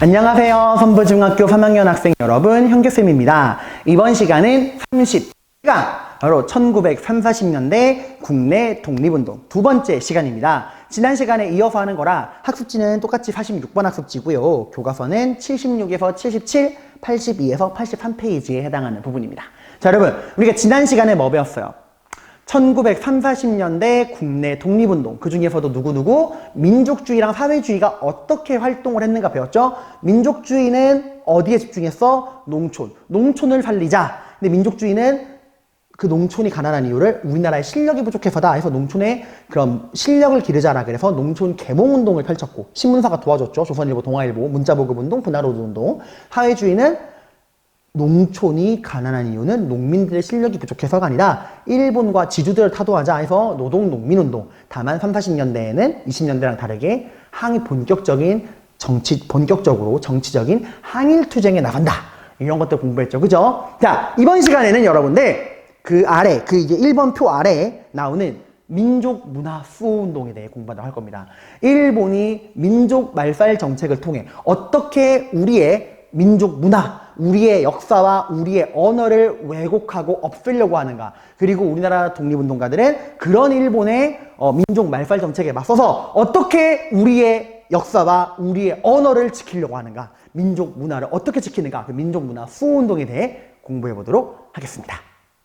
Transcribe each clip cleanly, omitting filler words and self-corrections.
안녕하세요. 선부중학교 3학년 학생 여러분, 현규쌤입니다. 이번 시간은 30시간, 바로 1930년대 국내 독립운동 두 번째 시간입니다. 지난 시간에 이어서 하는 거라 학습지는 똑같이 46번 학습지고요. 교과서는 76에서 77, 82에서 83페이지에 해당하는 부분입니다. 자, 여러분, 우리가 지난 시간에 뭐 배웠어요? 1930년대 국내 독립운동, 그 중에서도 누구누구 민족주의랑 사회주의가 어떻게 활동을 했는가 배웠죠? 민족주의는 어디에 집중했어? 농촌. 농촌을 살리자. 근데 민족주의는 그 농촌이 가난한 이유를 우리나라의 실력이 부족해서다 해서 농촌의 그런 실력을 기르자라 그래서 농촌 계몽운동을 펼쳤고, 신문사가 도와줬죠. 조선일보, 동아일보, 문자보급운동, 분화로드운동. 사회주의는 농촌이 가난한 이유는 농민들의 실력이 부족해서가 아니라 일본과 지주들을 타도하자 해서 노동농민운동. 다만 30, 40년대에는 20년대랑 다르게 본격적으로 정치적인 항일투쟁에 나간다. 이런 것들 공부했죠. 그죠? 자, 이번 시간에는 여러분들 그 아래, 이제 1번 표 아래에 나오는 민족 문화 수호 운동에 대해 공부하도록 할 겁니다. 일본이 민족 말살 정책을 통해 어떻게 우리의 민족 문화, 우리의 역사와 우리의 언어를 왜곡하고 없애려고 하는가. 그리고 우리나라 독립운동가들은 그런 일본의 민족 말살 정책에 맞서서 어떻게 우리의 역사와 우리의 언어를 지키려고 하는가. 민족 문화를 어떻게 지키는가. 그 민족 문화 수호 운동에 대해 공부해 보도록 하겠습니다.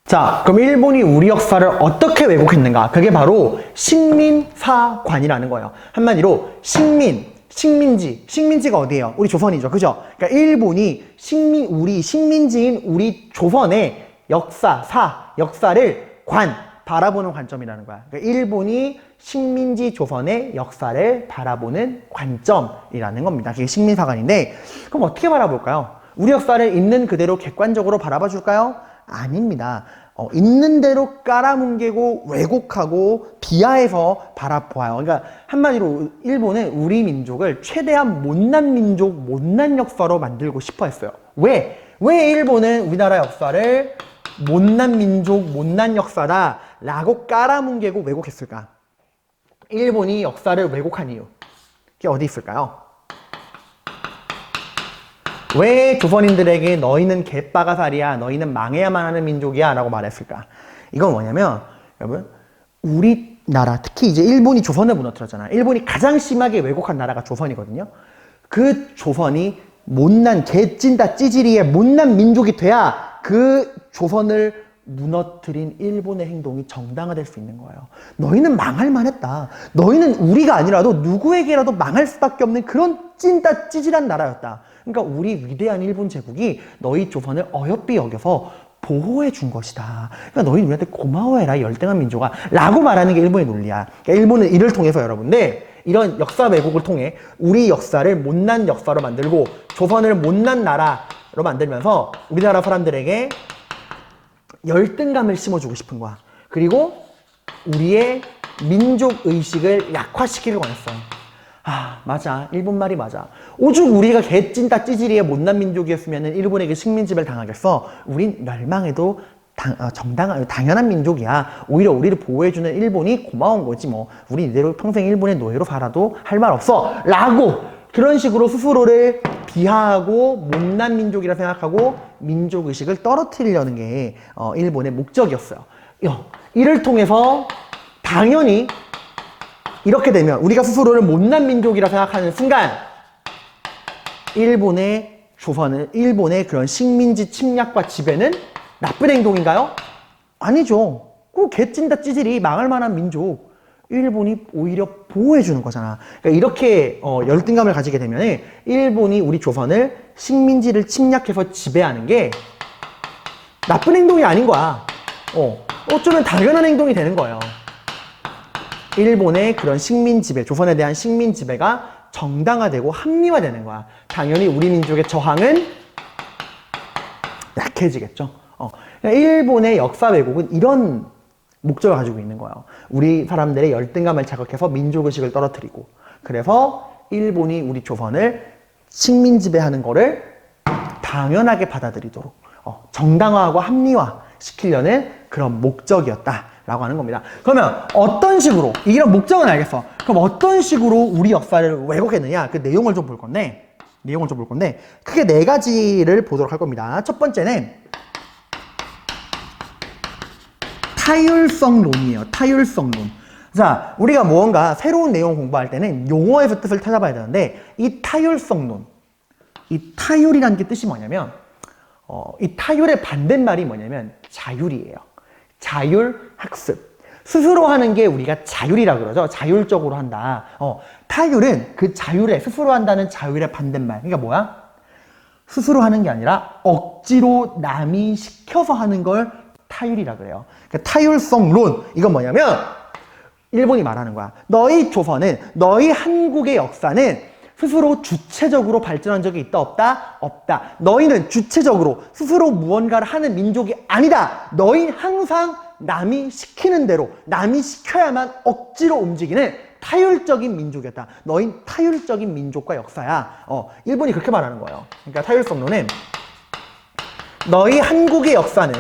자, 그럼 일본이 우리 역사를 어떻게 왜곡했는가? 그게 바로 식민사관이라는 거예요. 한마디로 식민지가 어디예요? 우리 조선이죠. 그죠? 그러니까 일본이 우리 식민지인 우리 조선의 역사를 바라보는 관점이라는 거야. 그러니까 일본이 식민지 조선의 역사를 바라보는 관점이라는 겁니다. 그게 식민사관인데, 그럼 어떻게 바라볼까요? 우리 역사를 있는 그대로 객관적으로 바라봐 줄까요? 아닙니다. 있는 대로 깔아뭉개고 왜곡하고 비하해서 바라보아요. 그러니까 한마디로 일본은 우리 민족을 최대한 못난 민족, 못난 역사로 만들고 싶어 했어요. 왜 일본은 우리나라 역사를 못난 민족, 못난 역사다 라고 깔아뭉개고 왜곡했을까? 일본이 역사를 왜곡한 이유, 그게 어디 있을까요? 왜 조선인들에게 너희는 개빠가살이야, 너희는 망해야만 하는 민족이야 라고 말했을까? 이건 뭐냐면, 여러분, 우리나라, 특히 이제 일본이 조선을 무너뜨렸잖아요. 일본이 가장 심하게 왜곡한 나라가 조선이거든요. 그 조선이 못난 개찐다 찌질이의 못난 민족이 돼야 그 조선을 무너뜨린 일본의 행동이 정당화될 수 있는 거예요. 너희는 망할 만했다. 너희는 우리가 아니라도 누구에게라도 망할 수밖에 없는 그런 찐따 찌질한 나라였다. 그러니까 우리 위대한 일본 제국이 너희 조선을 어여삐 여겨서 보호해 준 것이다. 그러니까 너희 우리한테 고마워해라, 열등한 민족아 라고 말하는 게 일본의 논리야. 그러니까 일본은 이를 통해서 여러분들 이런 역사 왜곡을 통해 우리 역사를 못난 역사로 만들고 조선을 못난 나라로 만들면서 우리나라 사람들에게 열등감을 심어주고 싶은 거야. 그리고 우리의 민족의식을 약화시키길 원했어요. 아, 맞아. 일본 말이 맞아. 오죽 우리가 개찐따 찌질이의 못난 민족이었으면 일본에게 식민지배를 당하겠어. 우린 멸망해도 당연한 민족이야. 오히려 우리를 보호해주는 일본이 고마운 거지 뭐. 우리 이대로 평생 일본의 노예로 살아도 할 말 없어 라고 그런 식으로 스스로를 비하하고 못난 민족이라 생각하고 민족의식을 떨어뜨리려는 게 일본의 목적이었어요. 이를 통해서 당연히 이렇게 되면 우리가 스스로를 못난 민족이라 생각하는 순간 일본의 그런 식민지 침략과 지배는 나쁜 행동인가요? 아니죠. 그 개찐다 찌질이 망할 만한 민족 일본이 오히려 보호해주는 거잖아. 그러니까 이렇게 열등감을 가지게 되면 일본이 우리 조선을 식민지를 침략해서 지배하는 게 나쁜 행동이 아닌 거야. 어쩌면 당연한 행동이 되는 거예요. 일본의 그런 조선에 대한 식민 지배가 정당화되고 합리화되는 거야. 당연히 우리 민족의 저항은 약해지겠죠. 그러니까 일본의 역사 왜곡은 이런 목적을 가지고 있는 거예요. 우리 사람들의 열등감을 자극해서 민족의식을 떨어뜨리고, 그래서 일본이 우리 조선을 식민 지배하는 거를 당연하게 받아들이도록 정당화하고 합리화 시키려는 그런 목적이었다라고 하는 겁니다. 그러면 어떤 식으로, 이런 목적은 알겠어. 그럼 어떤 식으로 우리 역사를 왜곡했느냐, 그 내용을 좀 볼 건데, 내용을 좀 볼 건데 크게 네 가지를 보도록 할 겁니다. 첫 번째는 타율성론이에요. 타율성론. 자, 우리가 무언가 새로운 내용 공부할 때는 용어에서 뜻을 찾아봐야 되는데 이 타율성론, 이 타율이라는 게 뜻이 뭐냐면 이 타율의 반대말이 뭐냐면 자율이에요. 자율학습. 스스로 하는 게 우리가 자율이라 그러죠. 자율적으로 한다. 타율은 그 자율에 스스로 한다는 자율의 반대말. 그러니까 뭐야? 스스로 하는 게 아니라 억지로 남이 시켜서 하는 걸 타율이라 그래요. 그러니까 타율성론. 이건 뭐냐면 일본이 말하는 거야. 너희 조선은, 너희 한국의 역사는 스스로 주체적으로 발전한 적이 있다 없다? 없다. 너희는 주체적으로 스스로 무언가를 하는 민족이 아니다. 너희는 항상 남이 시키는 대로, 남이 시켜야만 억지로 움직이는 타율적인 민족이었다. 너희는 타율적인 민족과 역사야. 일본이 그렇게 말하는 거예요. 그러니까 타율성론은 너희 한국의 역사는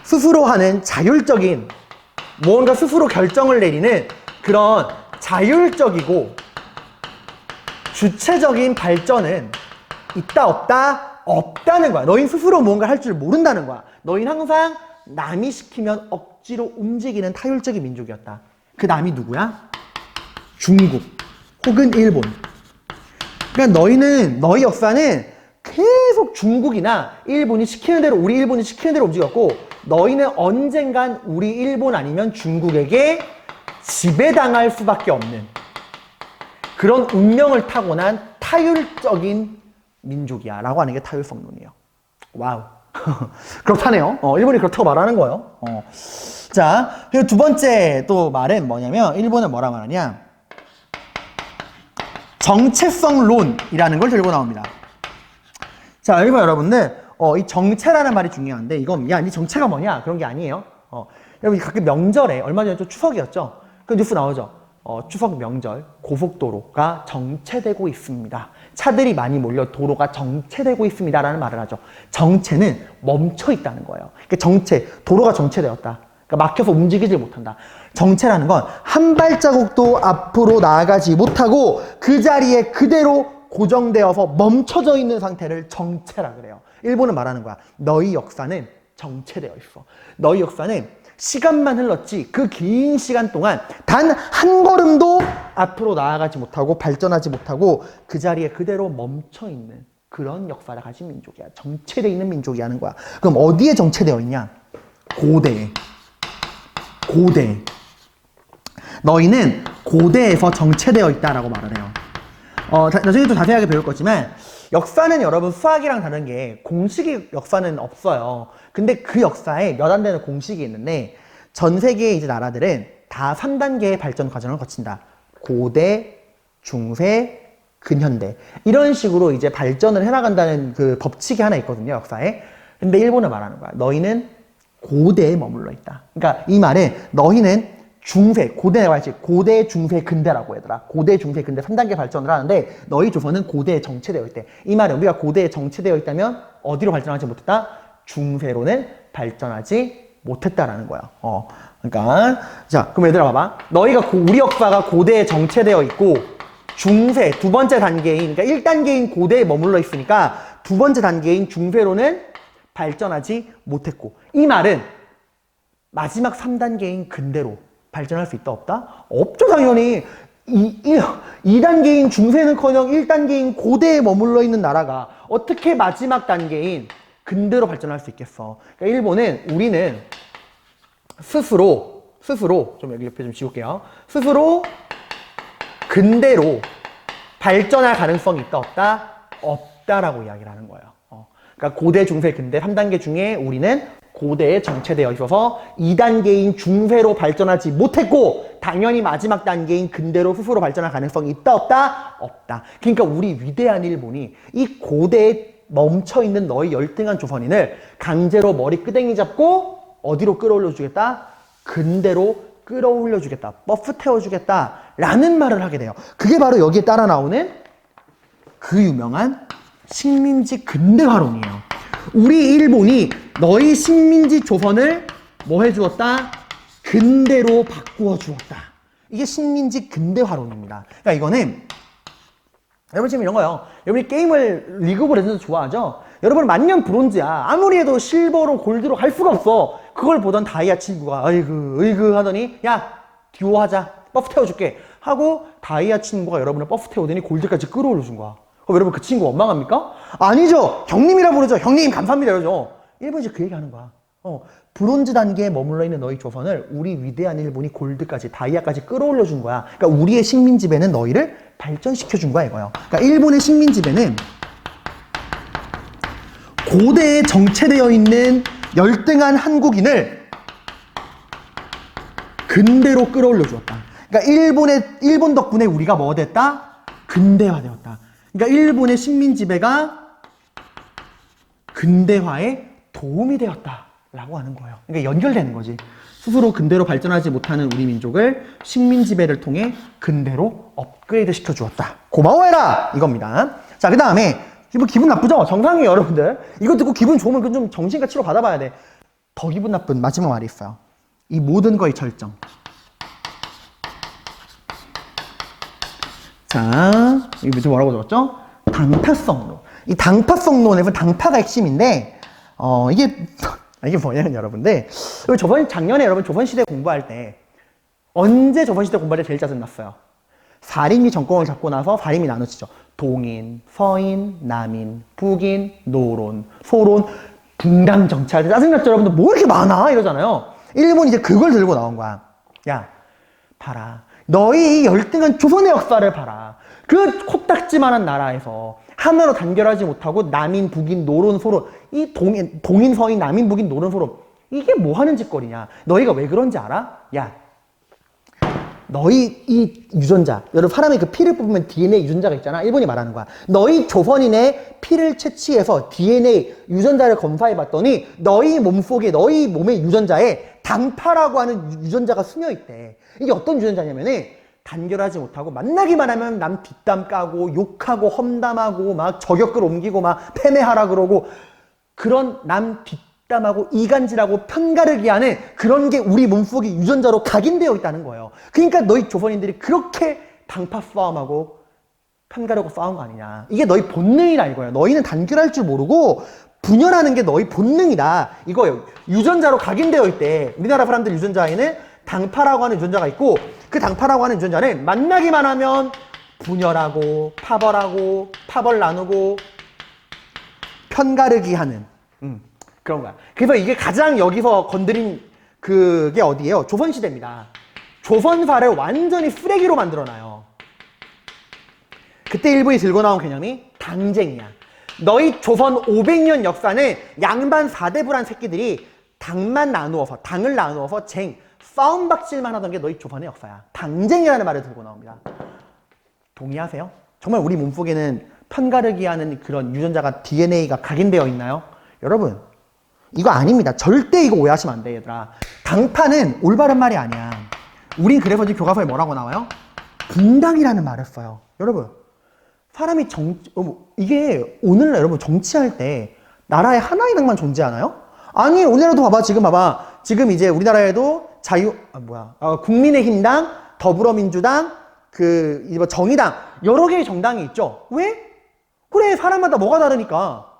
스스로 하는 자율적인, 무언가 스스로 결정을 내리는 그런 자율적이고 주체적인 발전은 있다 없다? 없다는 거야. 너희는 스스로 무언가 할 줄 모른다는 거야. 너희는 항상 남이 시키면 억지로 움직이는 타율적인 민족이었다. 그 남이 누구야? 중국 혹은 일본. 그러니까 너희 역사는 계속 중국이나 일본이 시키는 대로, 우리 일본이 시키는 대로 움직였고 너희는 언젠간 우리 일본 아니면 중국에게 지배당할 수밖에 없는 그런 운명을 타고난 타율적인 민족이야 라고 하는 게 타율성론이에요. 와우. 그렇다네요. 일본이 그렇다고 말하는 거예요. 자, 그리고 두 번째 또 말은 뭐냐면 일본은 뭐라 말하냐? 정체성론이라는 걸 들고 나옵니다. 자, 여기 봐 여러분들. 이 정체라는 말이 중요한데 이건 야, 이 정체가 뭐냐? 그런 게 아니에요. 여러분 가끔 명절에 얼마 전에 또 추석이었죠. 그 뉴스 나오죠. 추석 명절 고속도로가 정체되고 있습니다. 차들이 많이 몰려 도로가 정체되고 있습니다 라는 말을 하죠. 정체는 멈춰 있다는 거예요. 그러니까 정체, 도로가 정체되었다. 그러니까 막혀서 움직이지 못한다. 정체라는 건 한 발자국도 앞으로 나아가지 못하고 그 자리에 그대로 고정되어서 멈춰져 있는 상태를 정체라 그래요. 일본은 말하는 거야. 너희 역사는 정체되어 있어. 너희 역사는 시간만 흘렀지 그 긴 시간 동안 단 한 걸음도 앞으로 나아가지 못하고 발전하지 못하고 그 자리에 그대로 멈춰있는 그런 역사를 가진 민족이야. 정체되어 있는 민족이 하는 거야. 그럼 어디에 정체되어 있냐? 고대에. 고대. 너희는 고대에서 정체되어 있다라고 말을 해요. 나중에 또 자세하게 배울 거지만 역사는 여러분 수학이랑 다른 게 공식이 역사는 없어요. 근데 그 역사에 몇 안 되는 공식이 있는데 전 세계의 이제 나라들은 다 3단계의 발전 과정을 거친다. 고대, 중세, 근현대. 이런 식으로 이제 발전을 해나간다는 그 법칙이 하나 있거든요, 역사에. 근데 일본은 말하는 거야. 너희는 고대에 머물러 있다. 그러니까 이 말은 너희는 중세, 고대라고 할지 고대, 중세, 근대라고 얘들아. 고대, 중세, 근대 3단계 발전을 하는데 너희 조선은 고대에 정체되어 있대. 이 말은 우리가 고대에 정체되어 있다면 어디로 발전하지 못했다? 중세로는 발전하지 못했다라는 거야. 그러니까 자, 그럼 얘들아 봐봐. 너희가 우리 역사가 고대에 정체되어 있고 중세 두 번째 단계인, 그러니까 1단계인 고대에 머물러 있으니까 두 번째 단계인 중세로는 발전하지 못했고 이 말은 마지막 3단계인 근대로 발전할 수 있다 없다? 없죠 당연히. 2단계인 중세는커녕 1단계인 고대에 머물러 있는 나라가 어떻게 마지막 단계인 근대로 발전할 수 있겠어. 그러니까 일본은 우리는 스스로 좀 여기 옆에 좀 지울게요. 스스로 근대로 발전할 가능성이 있다 없다? 없다라고 이야기를 하는 거예요. 그러니까 고대, 중세, 근대 3단계 중에 우리는 고대에 정체되어 있어서 2단계인 중세로 발전하지 못했고 당연히 마지막 단계인 근대로 스스로 발전할 가능성이 있다 없다? 없다. 그러니까 우리 위대한 일본이 이 고대에 멈춰있는 너희 열등한 조선인을 강제로 머리 끄댕이 잡고 어디로 끌어올려 주겠다? 근대로 끌어올려 주겠다. 버프 태워주겠다 라는 말을 하게 돼요. 그게 바로 여기에 따라 나오는 그 유명한 식민지 근대화론이에요. 우리 일본이 너희 식민지 조선을 뭐 해주었다? 근대로 바꾸어 주었다. 이게 식민지 근대화론입니다. 그러니까 이거는 여러분 지금 이런 거요. 여러분이 게임을 리그 오브 레전드 좋아하죠? 여러분 만년 브론즈야. 아무리 해도 실버로 골드로 갈 수가 없어. 그걸 보던 다이아 친구가 으이그 하더니 야 듀오 하자. 버프 태워줄게. 하고 다이아 친구가 여러분을 버프 태우더니 골드까지 끌어올려준 거야. 그럼 여러분 그 친구 원망합니까? 아니죠. 형님이라 부르죠. 형님 감사합니다 이러죠. 일본이 그 얘기 하는 거야. 브론즈 단계에 머물러 있는 너희 조선을 우리 위대한 일본이 골드까지 다이아까지 끌어올려준 거야. 그러니까 우리의 식민 지배는 너희를 발전시켜준 거야 이거요. 그러니까 일본의 식민 지배는 고대에 정체되어 있는 열등한 한국인을 근대로 끌어올려 주었다. 그러니까 일본 덕분에 우리가 뭐 됐다? 근대화되었다. 그러니까 일본의 식민 지배가 근대화에 도움이 되었다라고 하는 거예요. 그러니까 연결되는 거지. 스스로 근대로 발전하지 못하는 우리 민족을 식민 지배를 통해 근대로 업그레이드 시켜 주었다. 고마워해라 이겁니다. 자, 그 다음에 뭐 기분 나쁘죠? 정상이에요, 여러분들. 이거 듣고 기분 좋으면 그건 좀 정신과 치료 받아봐야 돼. 더 기분 나쁜 마지막 말이 있어요. 이 모든 거의 절정. 자, 이거 뭐라고 적었죠? 당파성론. 이 당파성론에서 당파가 핵심인데, 이게 뭐냐면 여러분들, 작년에 여러분 조선시대 공부할 때, 언제 조선시대 공부할 때 제일 짜증났어요? 사림이 정권을 잡고 나서 사림이 나눠지죠. 동인, 서인, 남인, 북인, 노론, 소론, 분당 정치할 때 짜증났죠, 여러분들. 뭐 이렇게 많아? 이러잖아요. 일본이 이제 그걸 들고 나온 거야. 야, 봐라. 너희 이 열등한 조선의 역사를 봐라. 그 코딱지만한 나라에서 하나로 단결하지 못하고 남인, 북인, 노론, 소론, 이 동인, 서인, 남인, 북인, 노론, 소론, 이게 뭐 하는 짓거리냐? 너희가 왜 그런지 알아? 야, 너희 이 유전자, 여러분 사람의 그 피를 뽑으면 DNA 유전자가 있잖아. 일본이 말하는 거야. 너희 조선인의 피를 채취해서 DNA 유전자를 검사해 봤더니 너희 몸속에, 너희 몸의 유전자에 당파라고 하는 유전자가 스며 있대. 이게 어떤 유전자냐면은 단결하지 못하고 만나기만 하면 남 뒷담 까고 욕하고 험담하고 막 저격글 옮기고 막 패매하라 그러고 그런 남 뒷담하고 이간질하고 편가르기 하는 그런 게 우리 몸속에 유전자로 각인되어 있다는 거예요. 그러니까 너희 조선인들이 그렇게 당파 싸움하고 편가르고 싸운 거 아니냐. 이게 너희 본능이라 이거예요. 너희는 단결할 줄 모르고 분열하는 게 너희 본능이다. 이거예요. 유전자로 각인되어 있대. 우리나라 사람들 유전자에는 당파라고 하는 유전자가 있고 그 당파라고 하는 유전자는 만나기만 하면 분열하고 파벌하고 파벌 나누고 편가르기 하는 그런 거야. 그래서 이게 가장 여기서 건드린 그게 어디예요? 조선시대입니다. 조선사를 완전히 쓰레기로 만들어놔요. 그때 일본이 들고 나온 개념이 당쟁이야. 너희 조선 500년 역사는 양반 4대부란 새끼들이 당을 나누어서 싸움박질만 하던 게 너희 조선의 역사야. 당쟁이라는 말을 들고 나옵니다. 동의하세요? 정말 우리 몸속에는 편가르기 하는 그런 유전자가 DNA가 각인되어 있나요? 여러분, 이거 아닙니다. 절대 이거 오해하시면 안 돼, 얘들아. 당파는 올바른 말이 아니야. 우린 그래서 이제 교과서에 뭐라고 나와요? 분당이라는 말을 써요. 여러분, 사람이 이게 오늘날 여러분 정치할 때 나라에 하나인당만 존재하나요? 아니, 오늘날도 봐봐. 지금 이제 우리나라에도 국민의힘당, 더불어민주당, 정의당, 여러 개의 정당이 있죠. 왜? 그래, 사람마다 뭐가 다르니까.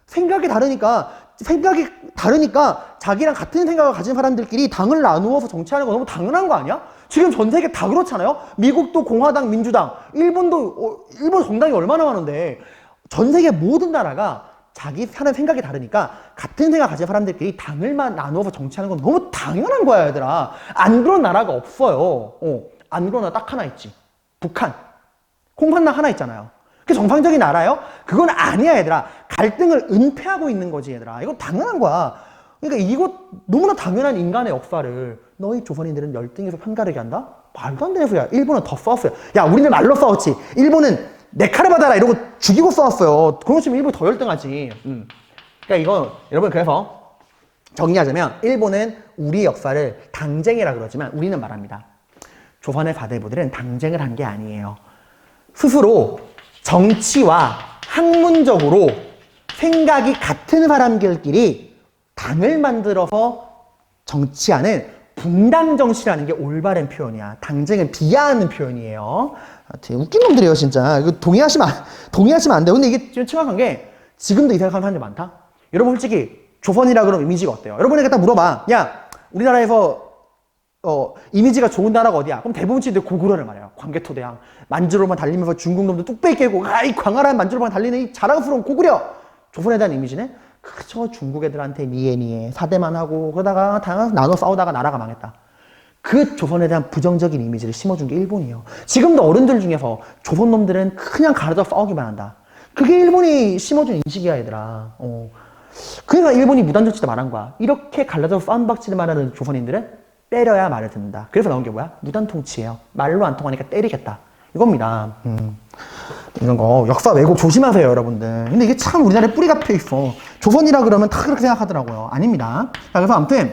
생각이 다르니까 자기랑 같은 생각을 가진 사람들끼리 당을 나누어서 정치하는 거 너무 당연한 거 아니야? 지금 전 세계 다 그렇잖아요? 미국도 공화당, 민주당, 일본 정당이 얼마나 많은데 전 세계 모든 나라가 자기 사는 생각이 다르니까 같은 생각 가진 사람들끼리 당을만 나누어서 정치하는 건 너무 당연한 거야, 얘들아. 안 그런 나라가 없어요. 안 그런 나라 딱 하나 있지. 북한. 콩팥당 하나 있잖아요. 그게 정상적인 나라예요? 그건 아니야, 얘들아. 갈등을 은폐하고 있는 거지, 얘들아. 이건 당연한 거야. 그러니까 이거 너무나 당연한 인간의 역사를 너희 조선인들은 열등해서 편가르게 한다? 말도 안 되는 소리야. 일본은 더 싸웠어요. 야, 우리는 말로 싸웠지. 일본은 내 칼을 받아라 이러고 죽이고 싸웠어요. 그런 식으면 일본이 더 열등하지. 그러니까 이거 여러분, 그래서 정리하자면 일본은 우리 역사를 당쟁이라 그러지만 우리는 말합니다. 조선의 4대부들은 당쟁을 한 게 아니에요. 스스로 정치와 학문적으로 생각이 같은 사람들끼리 당을 만들어서 정치하는 붕당정치라는 게 올바른 표현이야. 당쟁은 비하하는 표현이에요. 되게 웃긴 놈들이에요, 진짜. 이거 동의하시면 안 돼요. 근데 이게 좀 심각한 게 지금도 이 생각하는 사람들이 많다? 여러분 솔직히 조선이라 그러면 이미지가 어때요? 여러분에게 딱 물어봐. 야, 우리나라에서 이미지가 좋은 나라가 어디야? 그럼 대부분 친구들 고구려를 말해요. 광개토대왕. 만주로만 달리면서 중국 놈들 뚝배기 깨고 이 광활한 만주로만 달리는 이 자랑스러운 고구려. 조선에 대한 이미지는 그저 중국 애들한테 니에 사대만 하고 그러다가 나눠 싸우다가 나라가 망했다. 그 조선에 대한 부정적인 이미지를 심어준 게 일본이에요. 지금도 어른들 중에서 조선 놈들은 그냥 가르쳐 싸우기만 한다. 그게 일본이 심어준 인식이야, 얘들아. 그러니까 일본이 무단조치도 말한 거야. 이렇게 갈라져 싸움박질을 말하는 조선인들은 때려야 말을 듣는다. 그래서 나온 게 뭐야? 무단통치예요. 말로 안 통하니까 때리겠다. 이겁니다. 이런 거 역사 왜곡 조심하세요, 여러분들. 근데 이게 참 우리나라에 뿌리가 펴 있어. 조선이라 그러면 다 그렇게 생각하더라고요. 아닙니다. 자, 그래서 아무튼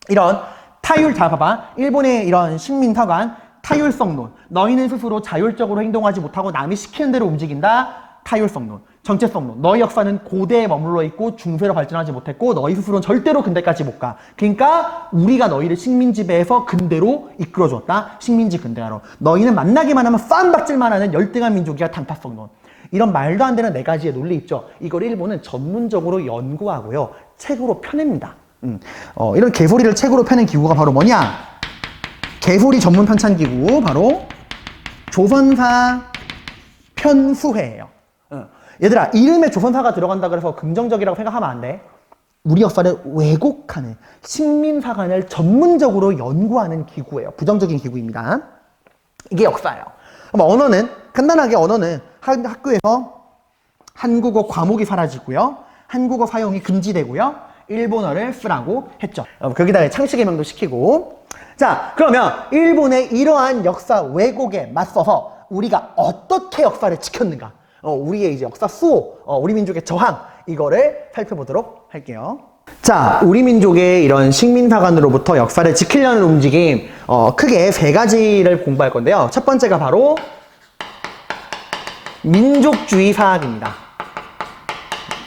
이런 타율, 자 봐봐. 일본의 이런 식민사관 타율성론. 너희는 스스로 자율적으로 행동하지 못하고 남이 시키는 대로 움직인다. 타율성론. 정체성론. 너희 역사는 고대에 머물러 있고 중세로 발전하지 못했고 너희 스스로는 절대로 근대까지 못 가. 그러니까 우리가 너희를 식민지배에서 근대로 이끌어줬다. 식민지 근대화로. 너희는 만나기만 하면 쌈박질만 하는 열등한 민족이야. 단타성론. 이런 말도 안 되는 네 가지의 논리 있죠. 이걸 일본은 전문적으로 연구하고요. 책으로 펴냅니다. 이런 개소리를 책으로 펴낸 기구가 바로 뭐냐? 개소리 전문 편찬 기구 바로 조선사 편수회예요. 얘들아, 이름에 조선사가 들어간다 그래서 긍정적이라고 생각하면 안 돼. 우리 역사를 왜곡하는 식민사관을 전문적으로 연구하는 기구예요. 부정적인 기구입니다. 이게 역사예요. 그럼 언어는 간단하게 언어는 학교에서 한국어 과목이 사라지고요. 한국어 사용이 금지되고요. 일본어를 쓰라고 했죠. 거기다가 창씨개명도 시키고. 자, 그러면 일본의 이러한 역사 왜곡에 맞서서 우리가 어떻게 역사를 지켰는가? 우리의 이제 역사 수호, 우리 민족의 저항, 이거를 살펴보도록 할게요. 자, 우리 민족의 이런 식민사관으로부터 역사를 지키려는 움직임, 크게 세 가지를 공부할 건데요. 첫 번째가 바로 민족주의 사학입니다.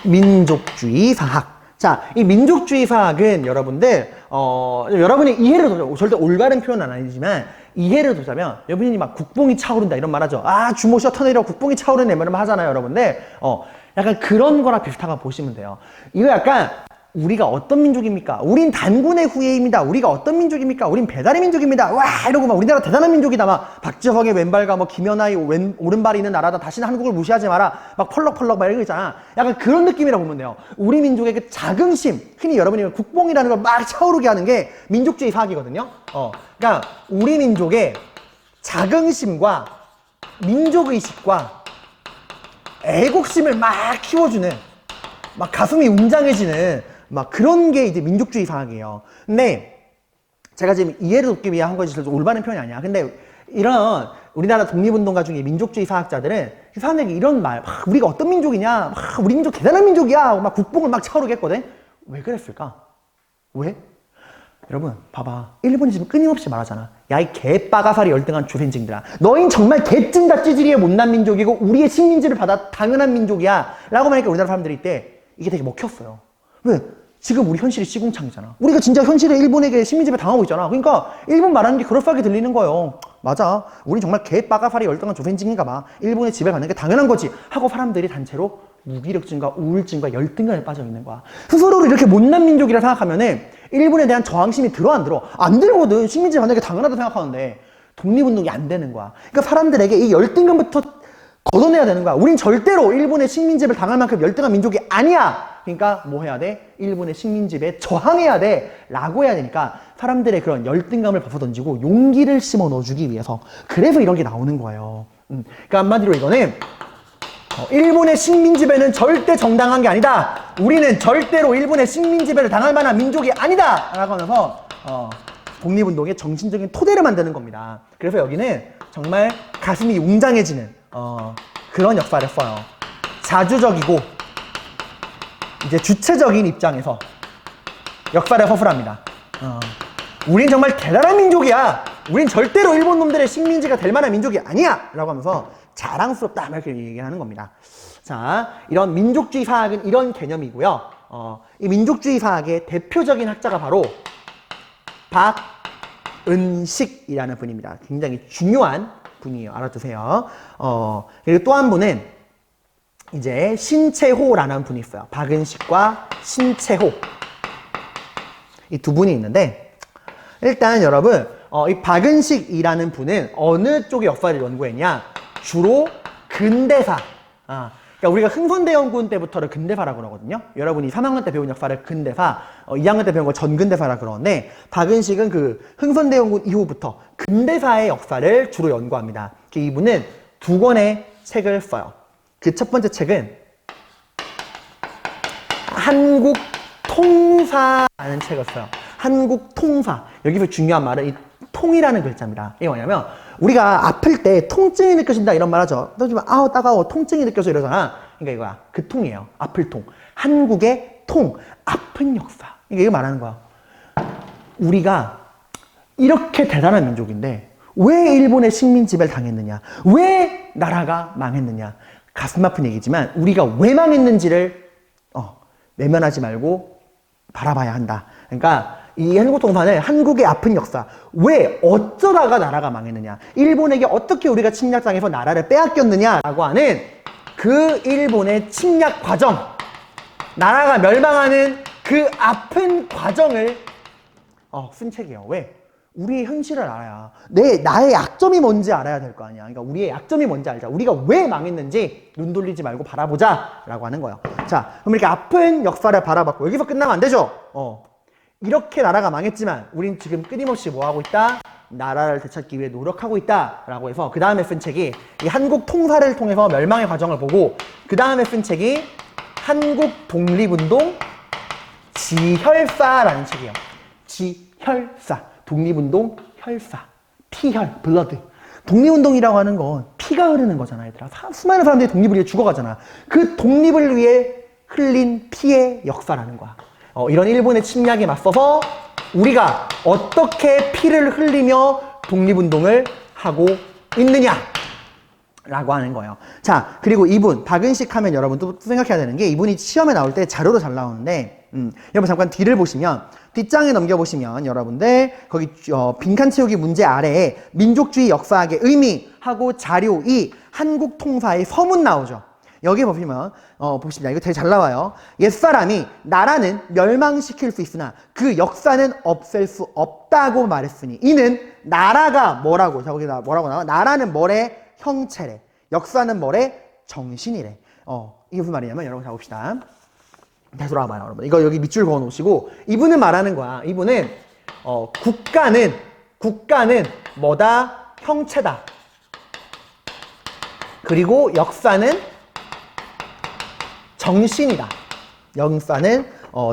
민족주의 사학. 자, 이 민족주의 사학은 여러분들, 여러분의 이해를 돕자면, 절대 올바른 표현은 아니지만, 이해를 돕자면, 여러분이 막 국뽕이 차오른다 이런 말 하죠. 아, 주모 셔터내려 국뽕이 차오르네 이런 말 하잖아요, 여러분들. 약간 그런 거랑 비슷하게 보시면 돼요. 이거 약간, 우리가 어떤 민족입니까? 우린 단군의 후예입니다. 우리가 어떤 민족입니까? 우린 배달의 민족입니다. 와! 이러고 막 우리나라 대단한 민족이다. 막 박지성의 왼발과 뭐 김연아의 오른발이 있는 나라다. 다시는 한국을 무시하지 마라. 막 펄럭펄럭 막 이런 거 있잖아. 약간 그런 느낌이라고 보면 돼요. 우리 민족의 그 자긍심, 흔히 여러분이 국뽕이라는 걸 막 차오르게 하는 게 민족주의 사학이거든요. 그러니까 우리 민족의 자긍심과 민족의식과 애국심을 막 키워주는, 막 가슴이 웅장해지는 막 그런 게 이제 민족주의 사학이에요. 근데 제가 지금 이해를 돕기 위한 한 것이 올바른 표현이 아니야. 근데 이런 우리나라 독립운동가 중에 민족주의 사학자들은 그 사람들에게 이런 말, 우리가 어떤 민족이냐, 우리 민족 대단한 민족이야, 막 국뽕을 막 차오르게 했거든. 왜 그랬을까? 왜? 여러분 봐봐, 일본이 지금 끊임없이 말하잖아. 야, 이 개빠가사리 열등한 조센징들아, 너흰 정말 개찐다 찌질이의 못난 민족이고 우리의 식민지를 받아 당연한 민족이야 라고 말하니까 우리나라 사람들이 이때 이게 되게 먹혔어요. 왜? 지금 우리 현실이 시궁창이잖아. 우리가 진짜 현실에 일본에게 식민지배 당하고 있잖아. 그러니까 일본 말하는 게 그럴싸하게 들리는 거예요. 맞아, 우린 정말 개빠가사리 열등한 조센징인가 봐. 일본의 지배받는 게 당연한 거지 하고 사람들이 단체로 무기력증과 우울증과 열등감에 빠져 있는 거야. 스스로를 이렇게 못난 민족이라 생각하면은 일본에 대한 저항심이 들어 안 들어? 안 들거든. 식민지 받는 게 당연하다 생각하는데 독립운동이 안 되는 거야. 그러니까 사람들에게 이 열등감부터 걷어내야 되는 거야. 우린 절대로 일본의 식민지배를 당할 만큼 열등한 민족이 아니야. 그러니까 뭐 해야 돼? 일본의 식민지배에 저항해야 돼 라고 해야 되니까 사람들의 그런 열등감을 벗어던지고 용기를 심어 넣어주기 위해서, 그래서 이런 게 나오는 거예요. 그러니까 한마디로 이거는 일본의 식민지배는 절대 정당한 게 아니다. 우리는 절대로 일본의 식민지배를 당할 만한 민족이 아니다 라고 하면서 독립운동의 정신적인 토대를 만드는 겁니다. 그래서 여기는 정말 가슴이 웅장해지는 그런 역사를 써요. 자주적이고 이제 주체적인 입장에서 역사를 서술합니다. 우린 정말 대단한 민족이야. 우린 절대로 일본 놈들의 식민지가 될 만한 민족이 아니야 라고 하면서 자랑스럽다 이렇게 얘기하는 겁니다. 자, 이런 민족주의 사학은 이런 개념이고요. 이 민족주의 사학의 대표적인 학자가 바로 박은식이라는 분입니다. 굉장히 중요한 분이에요. 알아두세요. 그리고 또 한 분은 이제 신채호라는 분이 있어요. 박은식과 신채호. 이 두 분이 있는데, 일단 여러분, 이 박은식이라는 분은 어느 쪽의 역사를 연구했냐? 주로 근대사. 그러니까 우리가 흥선대원군 때부터를 근대사라고 그러거든요. 여러분이 3학년 때 배운 역사를 근대사, 2학년 때 배운 걸 전근대사라 그러는데, 박은식은 그 흥선대원군 이후부터 근대사의 역사를 주로 연구합니다. 이분은 두 권의 책을 써요. 그 첫 번째 책은 한국통사라는 책을 써요. 한국통사. 여기서 중요한 말은 이 통이라는 글자입니다. 이게 뭐냐면 우리가 아플 때 통증이 느껴진다 이런 말 하죠. 하지만 아우 따가워 통증이 느껴져 이러잖아. 그러니까 이거야. 그 통이에요. 아플 통. 한국의 통. 아픈 역사. 이거 말하는 거야. 우리가 이렇게 대단한 민족인데 왜 일본의 식민 지배를 당했느냐? 왜 나라가 망했느냐? 가슴 아픈 얘기지만 우리가 왜 망했는지를 외면하지 말고 바라봐야 한다. 그러니까 이 한국통사는 한국의 아픈 역사, 왜 어쩌다가 나라가 망했느냐, 일본에게 어떻게 우리가 침략당해서 나라를 빼앗겼느냐라고 하는 그 일본의 침략 과정, 나라가 멸망하는 그 아픈 과정을 쓴 책이에요. 왜? 우리의 현실을 알아야 나의 약점이 뭔지 알아야 될 거 아니야. 그러니까 우리의 약점이 뭔지 알자. 우리가 왜 망했는지 눈 돌리지 말고 바라보자 라고 하는 거예요. 자, 그럼 이렇게 아픈 역사를 바라봤고 여기서 끝나면 안 되죠. 이렇게 나라가 망했지만 우린 지금 끊임없이 뭐 하고 있다? 나라를 되찾기 위해 노력하고 있다 라고 해서 그 다음에 쓴 책이 이 한국 통사를 통해서 멸망의 과정을 보고 그 다음에 쓴 책이 한국 독립운동 지혈사라는 책이에요. 지혈사. 독립운동 혈사. 피혈, 블러드. 독립운동이라고 하는 건 피가 흐르는 거잖아, 얘들아. 수많은 사람들이 독립을 위해 죽어가잖아. 그 독립을 위해 흘린 피의 역사라는 거야. 이런 일본의 침략에 맞서서 우리가 어떻게 피를 흘리며 독립운동을 하고 있느냐 라고 하는 거예요. 자, 그리고 이분 박은식 하면 여러분 또 생각해야 되는 게 이분이 시험에 나올 때 자료로 잘 나오는데 여러분 잠깐 뒤를 보시면 뒷장에 넘겨보시면 여러분들 거기 빈칸 채우기 문제 아래에 민족주의 역사학의 의미 하고 자료 2 한국통사의 서문 나오죠. 여기 보시면 보십니다. 이거 되게 잘 나와요. 옛사람이 나라는 멸망시킬 수 있으나 그 역사는 없앨 수 없다고 말했으니 이는 나라가 뭐라고 저기다 뭐라고 나와? 나라는 뭐래? 형체래. 역사는 뭐래? 정신이래. 이게 무슨 말이냐면 여러분 자 봅시다. 다시 돌아와봐요, 여러분. 이거 여기 밑줄 그어 놓으시고 이분은 말하는 거야. 이분은 국가는 뭐다? 형체다. 그리고 역사는 정신이다. 역사는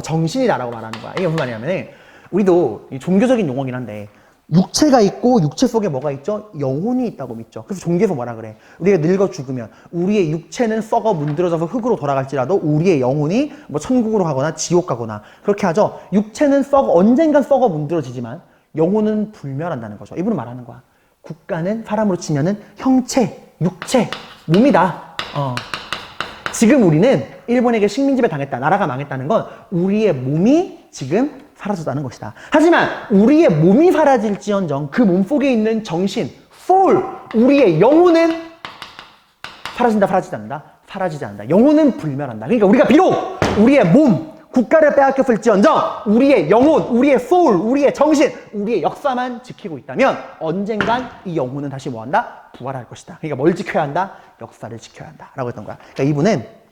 정신이다라고 말하는 거야. 이게 무슨 말이냐면 우리도 종교적인 용어긴 한데 육체가 있고 육체 속에 뭐가 있죠? 영혼이 있다고 믿죠. 그래서 종교에서 뭐라 그래? 우리가 늙어 죽으면 우리의 육체는 썩어 문드러져서 흙으로 돌아갈지라도 우리의 영혼이 뭐 천국으로 가거나 지옥 가거나 그렇게 하죠. 육체는 언젠간 썩어 문드러지지만 영혼은 불멸한다는 거죠. 이분은 말하는 거야. 국가는 사람으로 치면은 형체, 육체, 몸이다. 지금 우리는 일본에게 식민지배 당했다, 나라가 망했다는 건 우리의 몸이 지금 사라졌다는 것이다. 하지만 우리의 몸이 사라질지언정 그 몸속에 있는 정신, soul, 우리의 영혼은 사라지지 않는다. 영혼은 불멸한다. 그러니까 우리가 비록 우리의 몸, 국가를 빼앗겼을지언정 우리의 영혼, 우리의 soul, 우리의 정신, 우리의 역사만 지키고 있다면 언젠간 이 영혼은 다시 뭐한다? 부활할 것이다. 그러니까 뭘 지켜야 한다? 역사를 지켜야 한다. 라고 했던 거야. 그러니까 이분은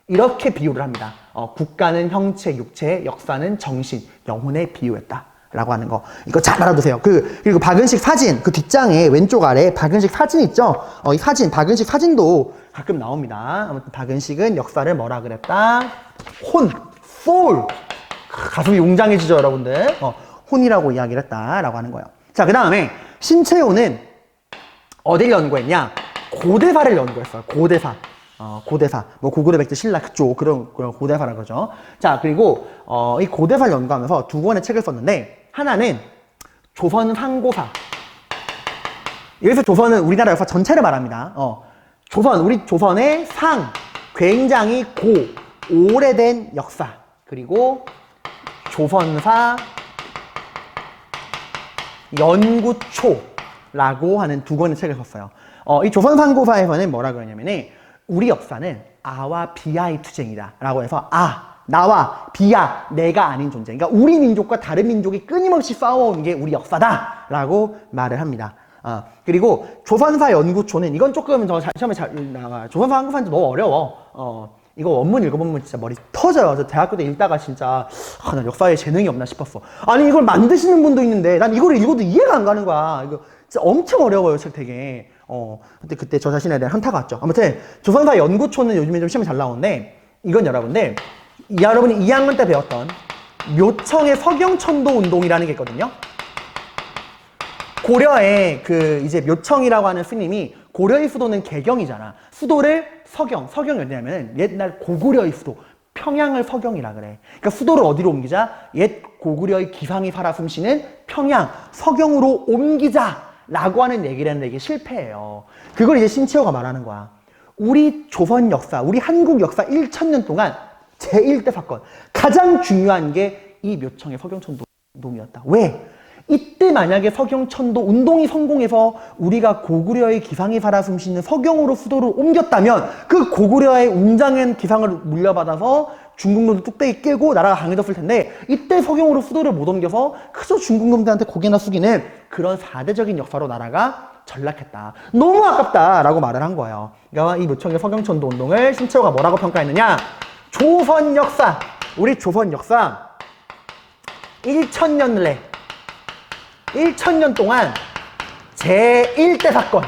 이렇게 비유를 합니다. 국가는 형체, 육체, 역사는 정신, 영혼에 비유했다. 라고 하는 거. 이거 잘 알아두세요. 그리고 박은식 사진, 그 뒷장에 왼쪽 아래 박은식 사진 있죠? 이 사진, 박은식 사진도 가끔 나옵니다. 아무튼 박은식은 역사를 뭐라 그랬다? soul. 가슴이 웅장해지죠, 여러분들? 혼이라고 이야기를 했다라고 하는 거예요. 자, 그 다음에 신채호는 어딜 연구했냐? 고대사를 연구했어요. 고대사. 뭐 고구려 백제 신라 그쪽 그런 고대사라 그러죠. 자, 그리고 이 고대사를 연구하면서 두 권의 책을 썼는데 하나는 조선 상고사. 여기서 조선은 우리나라 역사 전체를 말합니다. 우리 조선의 굉장히 오래된 역사. 그리고 조선사 연구초라고 하는 두 권의 책을 썼어요. 이 조선상고사에서는 뭐라 그러냐면은 우리 역사는 아와 비아의 투쟁이다 라고 해서 나와 비야 내가 아닌 존재, 그러니까 우리 민족과 다른 민족이 끊임없이 싸워온 게 우리 역사다 라고 말을 합니다. 그리고 조선사 연구초는 이건 조금 저 시험에 잘 나와. 조선사 한국사는 너무 어려워. 이거 원문 읽어보면 진짜 머리 터져요. 저 대학교 때 읽다가 진짜 나 역사에 재능이 없나 싶었어. 아니 이걸 만드시는 분도 있는데 난 이걸 읽어도 이해가 안 가는 거야. 이거 진짜 엄청 어려워요, 책 되게. 근데 그때 저 자신에 대한 현타가 왔죠. 아무튼 조선사 연구초는 요즘에 좀 시험에 잘 나오는데 이건 여러분이 2학년 때 배웠던 묘청의 서경천도 운동이라는 게 있거든요. 고려의 이제 묘청이라고 하는 스님이 고려의 수도는 개경이잖아. 수도를 서경이 어디냐면 옛날 고구려의 수도, 평양을 서경이라 그래. 그러니까 수도를 어디로 옮기자? 옛 고구려의 기상이 살아 숨쉬는 평양, 서경으로 옮기자라고 하는 얘기를 했는데 이게 실패예요. 그걸 이제 신채호가 말하는 거야. 우리 조선 역사, 우리 한국 역사 1000년 동안 제1대 사건, 가장 중요한 게 이 묘청의 서경천도 운동이었다. 왜? 이때 만약에 서경천도 운동이 성공해서 우리가 고구려의 기상이 살아 숨쉬는 서경으로 수도를 옮겼다면 그 고구려의 웅장한 기상을 물려받아서 중국놈들 뚝배기 깨고 나라가 강해졌을 텐데 이때 서경으로 수도를 못 옮겨서 그저 중국놈들한테 고개나 숙이는 그런 4대적인 역사로 나라가 전락했다. 너무 아깝다라고 말을 한 거예요. 그러니까 이 묘청의 서경천도 운동을 신채호가 뭐라고 평가했느냐? 조선 역사, 우리 조선 역사 1000년 동안 제1대 사건,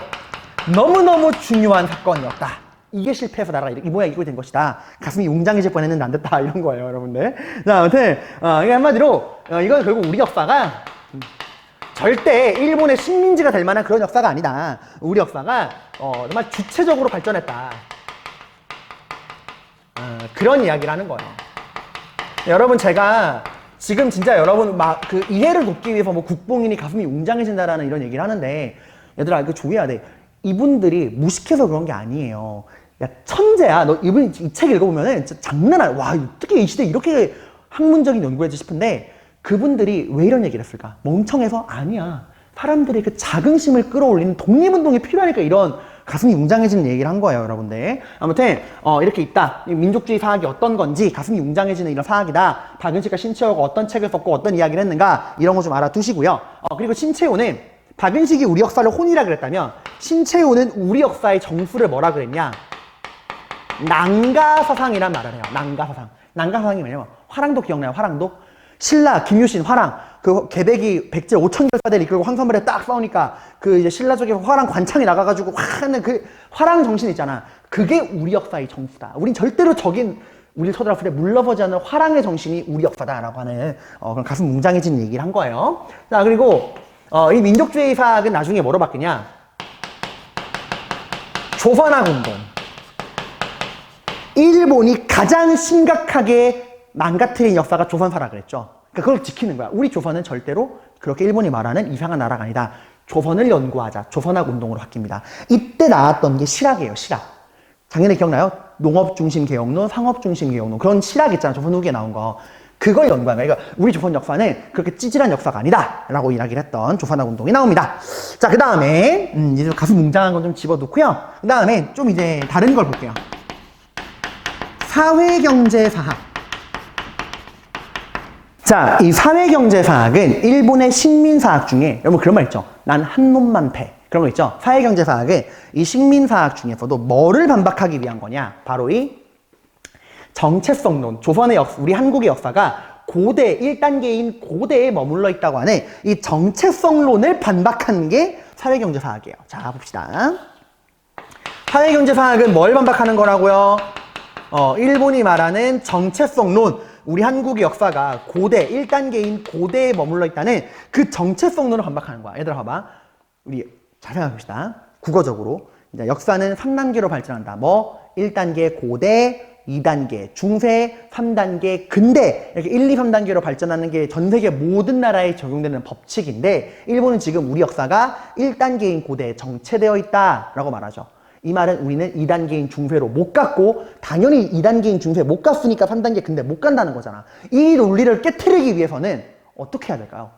너무너무 중요한 사건이었다. 이게 실패해서 나라가 이 모양 이꼴 된 것이다. 가슴이 웅장해질 뻔했는데 안 됐다. 이런 거예요, 여러분들. 자, 아무튼 이게 한마디로 이건 결국 우리 역사가 절대 일본의 식민지가 될 만한 그런 역사가 아니다. 우리 역사가 정말 주체적으로 발전했다. 그런 이야기를 하는 거예요. 여러분, 제가 지금 진짜 여러분 이해를 돕기 위해서 국뽕이니 가슴이 웅장해진다라는 이런 얘기를 하는데 얘들아 이거 조해야 돼. 이분들이 무식해서 그런 게 아니에요. 야 천재야. 너 이분 이 책 읽어보면은 진짜 장난 아니야. 와 어떻게 이 시대에 이렇게 학문적인 연구를 했지 싶은데 그분들이 왜 이런 얘기를 했을까? 멍청해서? 아니야. 사람들이 그 자긍심을 끌어올리는 독립운동이 필요하니까 이런 가슴이 웅장해지는 얘기를 한 거예요, 여러분들. 아무튼 이렇게 있다. 민족주의 사학이 어떤 건지 가슴이 웅장해지는 이런 사학이다. 박은식과 신채호가 어떤 책을 썼고 어떤 이야기를 했는가 이런 거 좀 알아두시고요. 그리고 신채호는 박은식이 우리 역사를 혼이라 그랬다면 신채호는 우리 역사의 정수를 뭐라 그랬냐? 난가사상이란 말을 해요. 난가사상. 난가사상이 뭐냐면 화랑도 기억나요? 화랑도? 신라, 김유신, 화랑, 그 개백이 백제 5000결사대를 이끌고 황선벌에 딱 싸우니까 그 이제 신라 쪽에 화랑 관창이 나가가지고 하는 그 화랑 정신 있잖아. 그게 우리 역사의 정수다. 우린 절대로 우리를 쳐들었을 때 물러서지 않는 화랑의 정신이 우리 역사다라고 하는 그런 가슴 웅장해지는 얘기를 한 거예요. 자, 그리고 이 민족주의 사학은 나중에 뭐로 바뀌냐? 조선학운동. 일본이 가장 심각하게 망가뜨린 역사가 조선사라 그랬죠. 그러니까 그걸 지키는 거야. 우리 조선은 절대로 그렇게 일본이 말하는 이상한 나라가 아니다. 조선을 연구하자. 조선학 운동으로 바뀝니다. 이때 나왔던 게 실학이에요. 실학. 작년에 기억나요? 농업중심개혁론, 상업중심개혁론. 그런 실학 있잖아. 조선 후기에 나온 거. 그걸 연구한 거야. 그러니까 우리 조선 역사는 그렇게 찌질한 역사가 아니다. 라고 이야기를 했던 조선학 운동이 나옵니다. 자, 그 다음에 이제 가슴 웅장한 건 좀 집어넣고요. 그 다음에 좀 이제 다른 걸 볼게요. 사회경제사학. 자, 이 사회경제사학은 일본의 식민사학 중에 여러분 그런 말 있죠. 난 한 놈만 패. 그런 거 있죠. 사회경제사학은 이 식민사학 중에서도 뭐를 반박하기 위한 거냐? 바로 이 정체성론. 조선의 우리 한국의 역사가 고대, 1단계인 고대에 머물러 있다고 하는 이 정체성론을 반박하는 게 사회경제사학이에요. 자, 봅시다. 사회경제사학은 뭘 반박하는 거라고요? 일본이 말하는 정체성론. 우리 한국의 역사가 고대, 1단계인 고대에 머물러 있다는 그 정체성론을 반박하는 거야. 얘들아 봐봐. 우리 잘 생각해 봅시다. 국어적으로. 역사는 3단계로 발전한다. 뭐? 1단계 고대, 2단계 중세, 3단계 근대. 이렇게 1, 2, 3단계로 발전하는 게 전 세계 모든 나라에 적용되는 법칙인데 일본은 지금 우리 역사가 1단계인 고대에 정체되어 있다라고 말하죠. 이 말은 우리는 2단계인 중세로 못 갔고 당연히 2단계인 중세 못 갔으니까 3단계 근데 못 간다는 거잖아. 이 논리를 깨트리기 위해서는 어떻게 해야 될까요?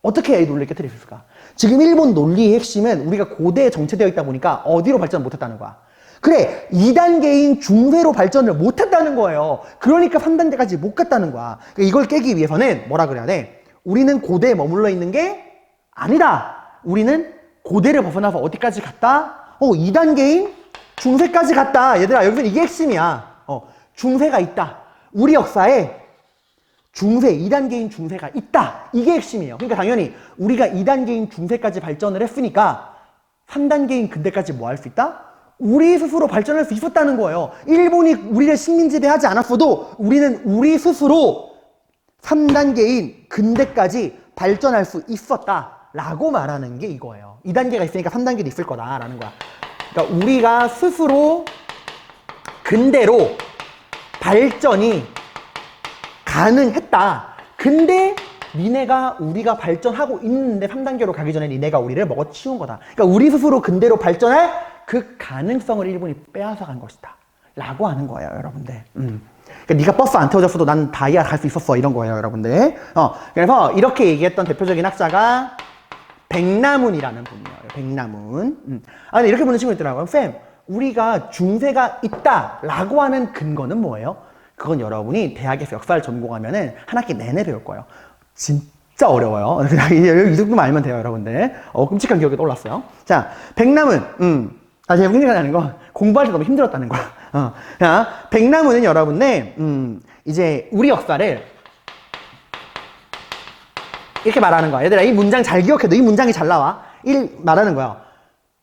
어떻게 이 논리를 깨뜨릴 수 있을까? 지금 일본 논리의 핵심은 우리가 고대에 정체되어 있다 보니까 어디로 발전 못했다는 거야. 그래, 2단계인 중세로 발전을 못했다는 거예요. 그러니까 3단계까지 못 갔다는 거야. 그러니까 이걸 깨기 위해서는 뭐라 그래야 돼? 우리는 고대에 머물러 있는 게 아니다. 우리는 고대를 벗어나서 어디까지 갔다? 2단계인 중세까지 갔다. 얘들아, 여기서 이게 핵심이야. 중세가 있다. 우리 역사에 중세, 2단계인 중세가 있다. 이게 핵심이에요. 그러니까 당연히 우리가 2단계인 중세까지 발전을 했으니까 3단계인 근대까지 뭐 할 수 있다? 우리 스스로 발전할 수 있었다는 거예요. 일본이 우리를 식민지배하지 않았어도 우리는 우리 스스로 3단계인 근대까지 발전할 수 있었다라고 말하는 게 이거예요. 2단계가 있으니까 3단계도 있을 거다라는 거야. 그러니까 우리가 스스로 근대로 발전이 가능했다. 근데 니네가 우리가 발전하고 있는데 3단계로 가기 전에 니네가 우리를 먹어치운 거다. 그러니까 우리 스스로 근대로 발전할 그 가능성을 일본이 빼앗아간 것이다. 라고 하는 거예요, 여러분들. 그러니까 네가 버스 안 태워줬어도 난 다이아 갈 수 있었어. 이런 거예요, 여러분들. 그래서 이렇게 얘기했던 대표적인 학자가 백남훈이라는 분이에요. 백남훈. 근데 이렇게 보는 친구 있더라고요. 쌤, 우리가 중세가 있다라고 하는 근거는 뭐예요? 그건 여러분이 대학에서 역사를 전공하면은 한 학기 내내 배울 거예요. 진짜 어려워요. 이 정도만 알면 돼요, 여러분들. 끔찍한 기억이 떠올랐어요. 자, 백남은, 제가 흥미가 나는 건 공부할 때 너무 힘들었다는 거야. 자, 백남은은 여러분들, 이제 우리 역사를 이렇게 말하는 거야. 얘들아, 이 문장 잘 기억해. 너 이 문장이 잘 나와. 말하는 거야.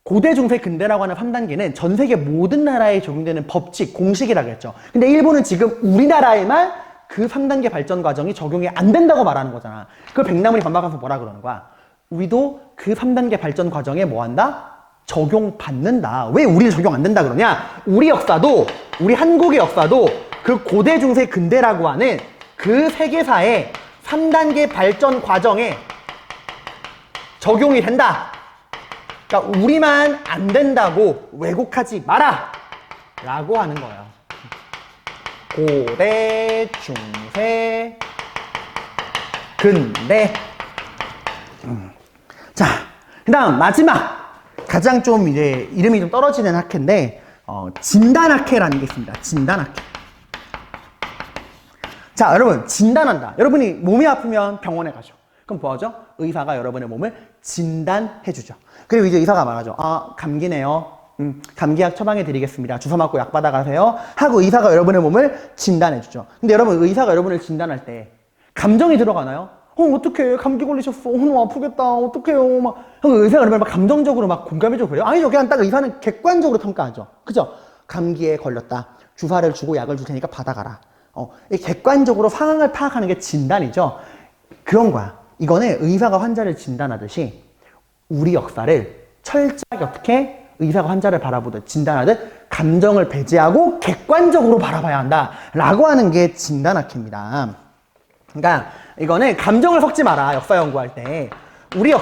고대, 중세, 근대라고 하는 3단계는 전 세계 모든 나라에 적용되는 법칙, 공식이라고 했죠. 근데 일본은 지금 우리나라에만 그 3단계 발전 과정이 적용이 안 된다고 말하는 거잖아. 그걸 백남훈이 반박해서 뭐라 그러는 거야? 우리도 그 3단계 발전 과정에 뭐 한다? 적용받는다. 왜 우리는 적용 안 된다 그러냐? 우리 역사도, 우리 한국의 역사도 그 고대, 중세, 근대라고 하는 그 세계사의 3단계 발전 과정에 적용이 된다. 그러니까 우리만 안 된다고 왜곡하지 마라 라고 하는 거예요. 고대, 중세, 근대. 자, 그 다음 마지막 가장 좀 이제 이름이 좀 떨어지는 학회인데 진단학회라는 게 있습니다. 진단학회. 자, 여러분 진단한다. 여러분이 몸이 아프면 병원에 가죠. 그럼 뭐하죠? 의사가 여러분의 몸을 진단해주죠. 그리고 이제 의사가 말하죠. 감기네요. 감기약 처방해 드리겠습니다. 주사 맞고 약 받아가세요. 하고 의사가 여러분의 몸을 진단해주죠. 근데 여러분, 의사가 여러분을 진단할 때 감정이 들어가나요? 어떡해. 감기 걸리셨어. 너무 아프겠다. 어떡해요. 막 의사가 그러면 막 감정적으로 막 공감해주고 그래요? 아니죠. 그냥 딱 의사는 객관적으로 평가하죠. 그죠? 감기에 걸렸다. 주사를 주고 약을 줄 테니까 받아가라. 객관적으로 상황을 파악하는 게 진단이죠. 그런 거야. 이거는 의사가 환자를 진단하듯이 우리 역사를 철저하게 어떻게 의사가 환자를 바라보듯 진단하듯 감정을 배제하고 객관적으로 바라봐야 한다 라고 하는 게 진단학회입니다. 그러니까 이거는 감정을 섞지 마라. 역사 연구할 때 우리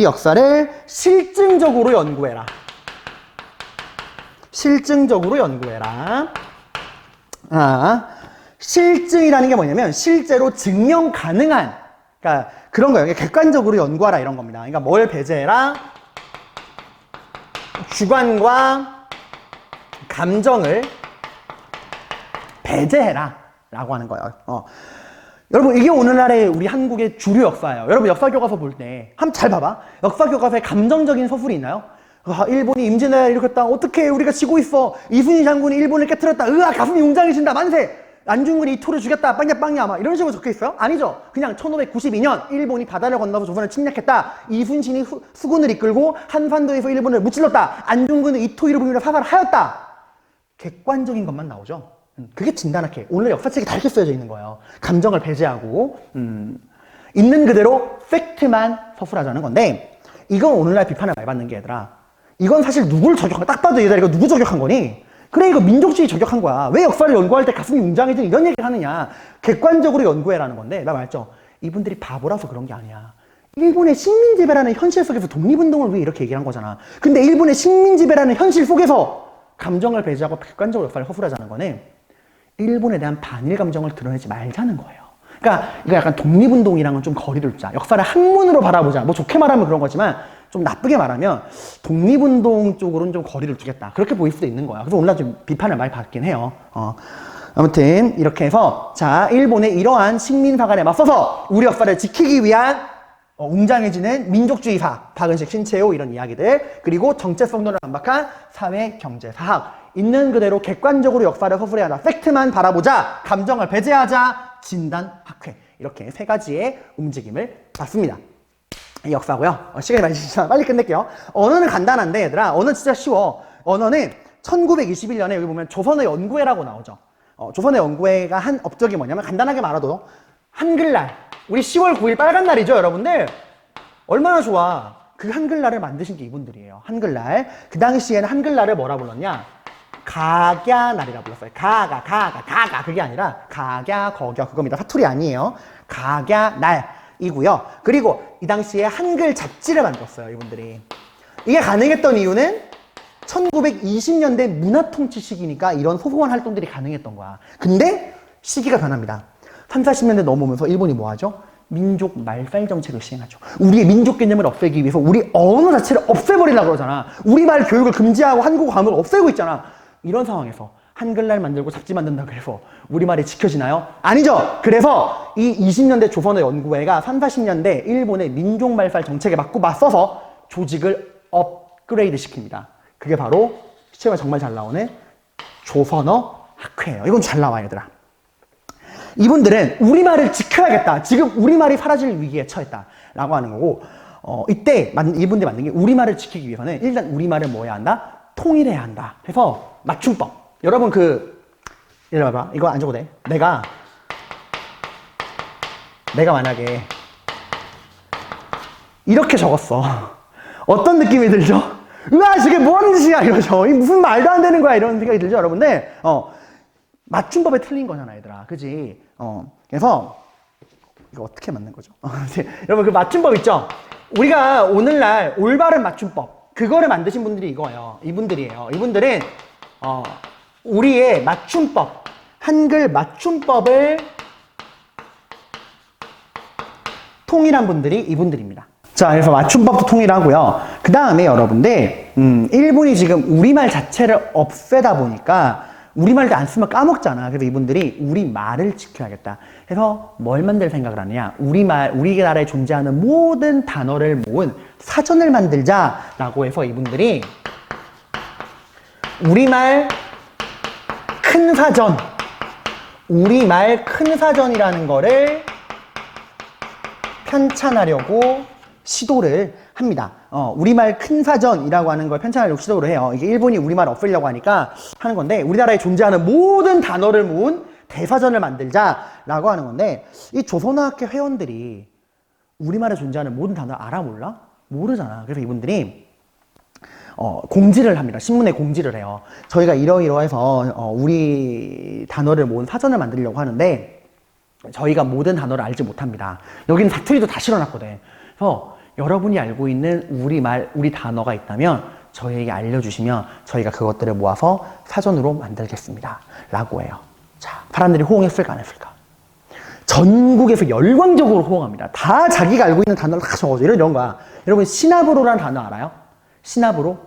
역사를 실증적으로 연구해라. 실증적으로 연구해라. 실증이라는 게 뭐냐면 실제로 증명 가능한, 그러니까 그런 거예요. 객관적으로 연구하라 이런 겁니다. 그러니까 뭘 배제해라? 주관과 감정을 배제해라 라고 하는 거예요. 여러분, 이게 오늘날의 우리 한국의 주류 역사예요. 여러분, 역사 교과서 볼 때 한번 잘 봐봐. 역사 교과서에 감정적인 서술이 있나요? 일본이 임진왜란을 일으켰다. 어떻게 우리가 지고 있어. 이순신 장군이 일본을 깨트렸다. 가슴이 웅장해진다. 만세. 안중근이 이토를 죽였다. 빵야 막 이런 식으로 적혀 있어요? 아니죠. 그냥 1592년 일본이 바다를 건너서 조선을 침략했다. 이순신이 수군을 이끌고 한반도에서 일본을 무찔렀다. 안중근은 이토 히로부미로 사과를 하였다. 객관적인 것만 나오죠. 그게 진단학회. 오늘 역사책이 다 이렇게 쓰여져 있는 거예요. 감정을 배제하고 있는 그대로 팩트만 서술하자는 건데, 이건 오늘날 비판을 많이 받는 게, 얘들아, 이건 사실 누굴 저격한 거야? 딱 봐도 얘들아, 이거 누구 저격한 거니? 그래, 이거 민족주의 저격한 거야. 왜 역사를 연구할 때 가슴이 웅장해지는 이런 얘기를 하느냐. 객관적으로 연구해라는 건데, 나 말했죠. 이분들이 바보라서 그런 게 아니야. 일본의 식민지배라는 현실 속에서 독립운동을 위해 이렇게 얘기를 한 거잖아. 근데 일본의 식민지배라는 현실 속에서 감정을 배제하고 객관적으로 역사를 서술하자는 거는 일본에 대한 반일 감정을 드러내지 말자는 거예요. 그러니까 이거 약간 독립운동이랑은 좀 거리를 두자. 역사를 학문으로 바라보자. 뭐 좋게 말하면 그런 거지만 좀 나쁘게 말하면 독립운동 쪽으로는 좀 거리를 두겠다. 그렇게 보일 수도 있는 거야. 그래서 오늘날 좀 비판을 많이 받긴 해요. 아무튼 이렇게 해서 자, 일본의 이러한 식민사관에 맞서서 우리 역사를 지키기 위한 웅장해지는 민족주의사, 박은식, 신채호 이런 이야기들, 그리고 정체성론을 반박한 사회경제사학, 있는 그대로 객관적으로 역사를 서술해야 한다. 팩트만 바라보자, 감정을 배제하자, 진단학회. 이렇게 세 가지의 움직임을 봤습니다. 이 역사고요. 시간이 많이 지나서 빨리 끝낼게요. 언어는 간단한데 얘들아, 언어는 진짜 쉬워. 언어는 1921년에 여기 보면 조선의 연구회라고 나오죠. 조선의 연구회가 한 업적이 뭐냐면 간단하게 말해도 한글날, 우리 10월 9일 빨간 날이죠, 여러분들. 얼마나 좋아. 그 한글날을 만드신 게 이분들이에요. 한글날. 그 당시에는 한글날을 뭐라 불렀냐? 가갸날이라 불렀어요. 가가. 그게 아니라 가갸, 거겨. 그겁니다. 사투리 아니에요. 가갸날이고요. 그리고 이 당시에 한글 잡지를 만들었어요, 이분들이. 이게 가능했던 이유는 1920년대 문화통치 시기니까 이런 소소한 활동들이 가능했던 거야. 근데 시기가 변합니다. 30, 40년대 넘어오면서 일본이 뭐 하죠? 민족 말살 정책을 시행하죠. 우리의 민족 개념을 없애기 위해서 우리 언어 자체를 없애버리려고 그러잖아. 우리말 교육을 금지하고 한국어 과목을 없애고 있잖아. 이런 상황에서 한글날 만들고 잡지 만든다고 해서 우리말이 지켜지나요? 아니죠. 그래서 이 20년대 조선의 연구회가 30, 40년대 일본의 민족 말살 정책에 맞서서 조직을 업그레이드 시킵니다. 그게 바로 시험에 정말 잘 나오는 조선어 학회예요. 이건 잘 나와, 얘들아. 이분들은 우리말을 지켜야겠다. 지금 우리말이 사라질 위기에 처했다. 라고 하는 거고, 이때 이분들이 만든 게 우리말을 지키기 위해서는 일단 우리말을 뭐 해야 한다? 통일해야 한다. 해서 맞춤법. 여러분 이리 봐봐. 이거 안 적어도 돼. 내가 만약에 이렇게 적었어. 어떤 느낌이 들죠? 으아, 이게 뭐 하는 짓이야? 이러죠. 이 무슨 말도 안 되는 거야? 이런 생각이 들죠, 여러분들? 맞춤법에 틀린 거잖아, 얘들아. 그지? 그래서, 이거 어떻게 맞는 거죠? 여러분, 그 맞춤법 있죠? 우리가 오늘날 올바른 맞춤법, 그거를 만드신 분들이 이거예요. 이분들이에요. 이분들은, 우리의 맞춤법, 한글 맞춤법을 통일한 분들이 이분들입니다. 자, 그래서 맞춤법도 통일하고요. 그 다음에 여러분들, 일본이 지금 우리말 자체를 없애다 보니까 우리말도 안 쓰면 까먹잖아. 그래서 이분들이 우리말을 지켜야겠다. 해서 뭘 만들 생각을 하느냐. 우리나라에 존재하는 모든 단어를 모은 사전을 만들자라고 해서 이분들이 우리말 큰 사전, 우리말 큰 사전이라는 거를 편찬하려고 시도를 합니다. 우리말 큰 사전이라고 하는 걸 편찬하려고 시도를 해요. 이게 일본이 우리말 없애려고 하니까 하는 건데, 우리나라에 존재하는 모든 단어를 모은 대사전을 만들자라고 하는 건데, 이 조선어학회 회원들이 우리말에 존재하는 모든 단어를 알아 몰라? 모르잖아. 그래서 이분들이 공지를 합니다. 신문에 공지를 해요. 저희가 이러이러해서 우리 단어를 모은 사전을 만들려고 하는데 저희가 모든 단어를 알지 못합니다. 여기는 사투리도 다 실어놨거든. 그래서 여러분이 알고 있는 우리 단어가 있다면 저희에게 알려주시면 저희가 그것들을 모아서 사전으로 만들겠습니다. 라고 해요. 자, 사람들이 호응했을까, 안 했을까? 전국에서 열광적으로 호응합니다. 다 자기가 알고 있는 단어를 다 적어줘. 이런 거야. 여러분, 시나브로라는 단어 알아요? 시나브로?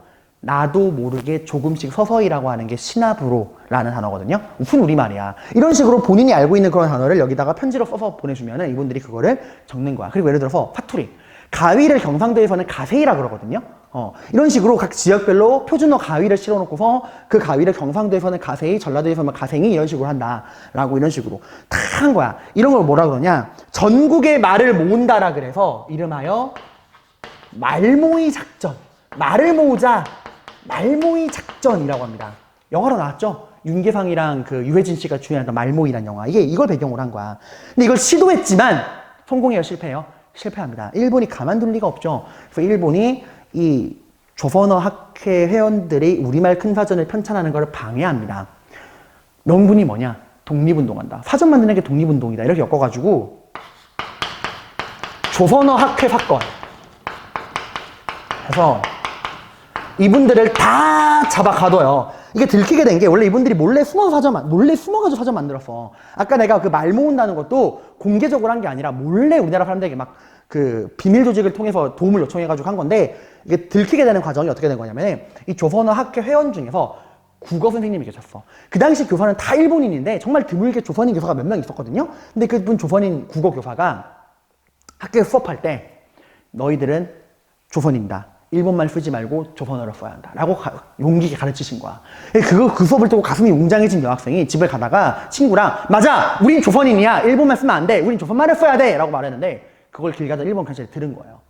나도 모르게 조금씩 서서히라고 하는 게 시나브로라는 단어거든요. 무슨 우리말이야. 이런 식으로 본인이 알고 있는 그런 단어를 여기다가 편지로 써서 보내주면 이분들이 그거를 적는 거야. 그리고 예를 들어서 사투리. 가위를 경상도에서는 가세이라 그러거든요. 이런 식으로 각 지역별로 표준어 가위를 실어놓고서 그 가위를 경상도에서는 가세이, 전라도에서는 가생이 이런 식으로 한다라고 이런 식으로 다 한 거야. 이런 걸 뭐라 그러냐? 전국의 말을 모은다라 그래서 이름하여 말모이 작전. 말을 모으자. 말모이 작전이라고 합니다. 영화로 나왔죠? 윤계상이랑 그 유해진 씨가 주연했던 말모이라는 영화. 이걸 배경으로 한 거야. 근데 이걸 시도했지만 성공해요, 실패해요? 실패합니다. 일본이 가만둘 리가 없죠. 그래서 일본이 이 조선어 학회 회원들이 우리말 큰 사전을 편찬하는 것을 방해합니다. 명분이 뭐냐? 독립운동한다. 사전 만드는 게 독립운동이다. 이렇게 엮어가지고 조선어 학회 사건. 그래서 이분들을 다 잡아 가둬요. 이게 들키게 된 게 원래 이분들이 몰래 숨어가지고 사전 만들었어. 아까 내가 그 말 모은다는 것도 공개적으로 한 게 아니라 몰래 우리나라 사람들에게 막 그 비밀 조직을 통해서 도움을 요청해가지고 한 건데, 이게 들키게 되는 과정이 어떻게 된 거냐면, 이 조선어 학회 회원 중에서 국어 선생님이 계셨어. 그 당시 교사는 다 일본인인데 정말 드물게 조선인 교사가 몇 명 있었거든요. 근데 그분 조선인 국어 교사가 학교에 수업할 때 너희들은 조선인이다, 일본말 쓰지 말고 조선어를 써야 한다 라고 용기 있게 가르치신 거야. 그 수업을 듣고 가슴이 웅장해진 여학생이 집에 가다가 친구랑, 맞아, 우린 조선인이야, 일본말 쓰면 안 돼, 우린 조선말을 써야 돼 라고 말했는데, 그걸 길 가다 일본 경찰이 들은 거예요.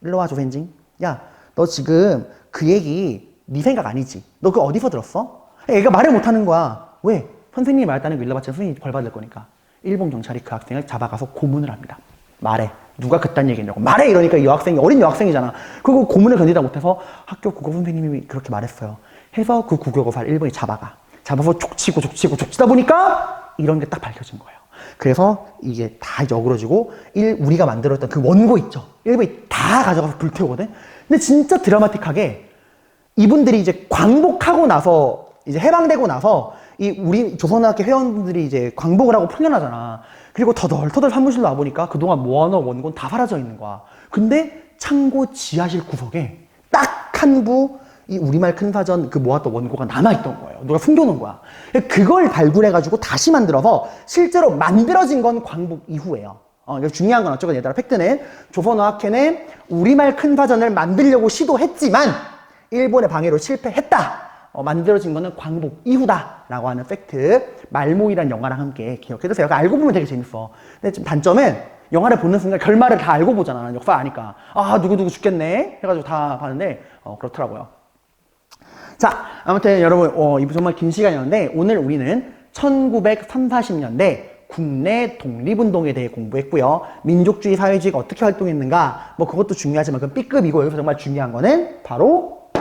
일로 와, 조센징. 야, 너 지금 그 얘기 네 생각 아니지? 너 그거 어디서 들었어? 애가 말을 못하는 거야. 왜? 선생님이 말했다는 거 일러바치면 선생님이 벌 받을 거니까. 일본 경찰이 그 학생을 잡아가서 고문을 합니다. 말해. 누가 그딴 얘기했냐고. 말해! 이러니까 이 여학생이, 어린 여학생이잖아. 그리고 고문을 견디다 못해서 학교 국어 선생님이 그렇게 말했어요. 해서 그 국어교사를 일본이 잡아서 족치다 보니까 이런 게 딱 밝혀진 거예요. 그래서 이게 다 어그러지고 우리가 만들었던 그 원고 있죠. 일본이 다 가져가서 불태우거든. 근데 진짜 드라마틱하게 이분들이 이제 광복하고 나서, 이제 해방되고 나서 우리 조선학교 회원들이 이제 광복을 하고 풀려나잖아. 그리고 터덜터덜 사무실로 와보니까 그동안 모아놓은 원고는 다 사라져 있는 거야. 근데 창고 지하실 구석에 딱 한 부 이 우리말 큰 사전 그 모았던 원고가 남아있던 거예요. 누가 숨겨놓은 거야. 그걸 발굴해가지고 다시 만들어서 실제로 만들어진 건 광복 이후예요. 중요한 건 어쩌건 얘들아, 팩트는 조선어 학회는 우리말 큰 사전을 만들려고 시도했지만 일본의 방해로 실패했다. 만들어진 거는 광복 이후다 라고 하는 팩트, 말모이란 영화랑 함께 기억해두세요. 알고 보면 되게 재밌어. 근데 좀 단점은 영화를 보는 순간 결말을 다 알고 보잖아. 역사 아니까. 아, 누구누구 죽겠네 해가지고 다 봤는데 그렇더라고요. 자, 아무튼 여러분 이거 정말 긴 시간이었는데 오늘 우리는 1930~40년대 국내 독립운동에 대해 공부했고요. 민족주의 사회주의가 어떻게 활동했는가, 뭐 그것도 중요하지만 그건 B급이고, 여기서 정말 중요한 거는 바로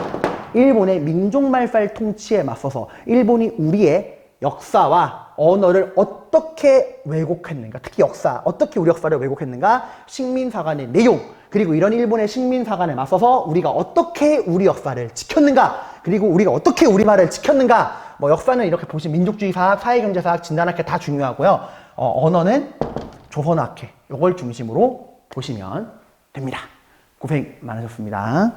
일본의 민족말살 통치에 맞서서 일본이 우리의 역사와 언어를 어떻게 왜곡했는가, 특히 어떻게 우리 역사를 왜곡했는가, 식민사관의 내용, 그리고 이런 일본의 식민사관에 맞서서 우리가 어떻게 우리 역사를 지켰는가, 그리고 우리가 어떻게 우리말을 지켰는가. 뭐 역사는 이렇게 보시면 민족주의사학, 사회경제사학, 진단학회 다 중요하고요. 언어는 조선어학회, 이걸 중심으로 보시면 됩니다. 고생 많으셨습니다.